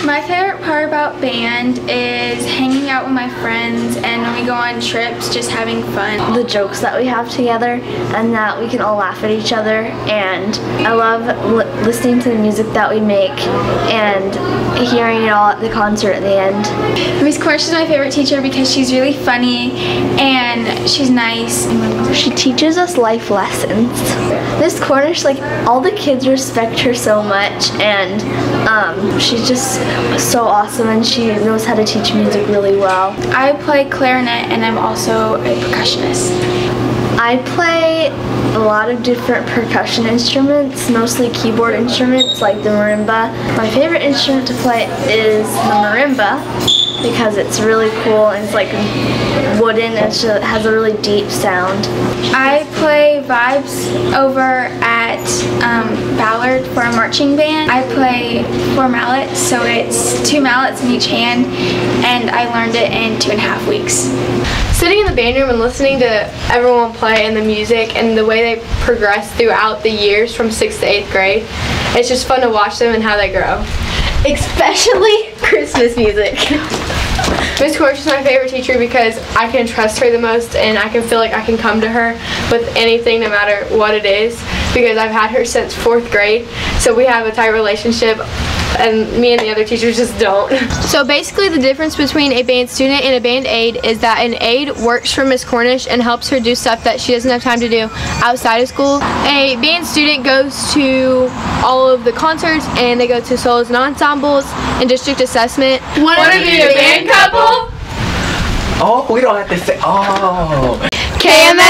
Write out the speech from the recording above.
My favorite part about band is hanging out with my friends and when we go on trips, just having fun. The jokes that we have together and that we can all laugh at each other, and I love listening to the music that we make and hearing it all at the concert at the end. Miss Cornish is my favorite teacher because she's really funny and she's nice. She teaches us life lessons. Miss Cornish, like, all the kids respect her so much, and she's just so awesome, and she knows how to teach music really well. I play clarinet and I'm also a percussionist. I play a lot of different percussion instruments, mostly keyboard instruments like the marimba. My favorite instrument to play is the marimba because it's really cool and it's like wooden and it has a really deep sound. I play vibes over at Ballard for a marching band. I play 4 mallets, so it's 2 mallets in each hand, and I learned it in 2.5 weeks. Sitting in the band room and listening to everyone play and the music and the way they progress throughout the years from 6th to 8th grade, it's just fun to watch them and how they grow. Especially Christmas music. Miss Cornish is my favorite teacher because I can trust her the most and I can feel like I can come to her with anything no matter what it is, because I've had her since 4th grade, so we have a tight relationship and me and the other teachers just don't. So basically the difference between a band student and a band aide is that an aide works for Miss Cornish and helps her do stuff that she doesn't have time to do outside of school. A band student goes to all of the concerts and they go to solos and ensembles and district assessment. Want to be a band couple? Oh, we don't have to say, oh. KMS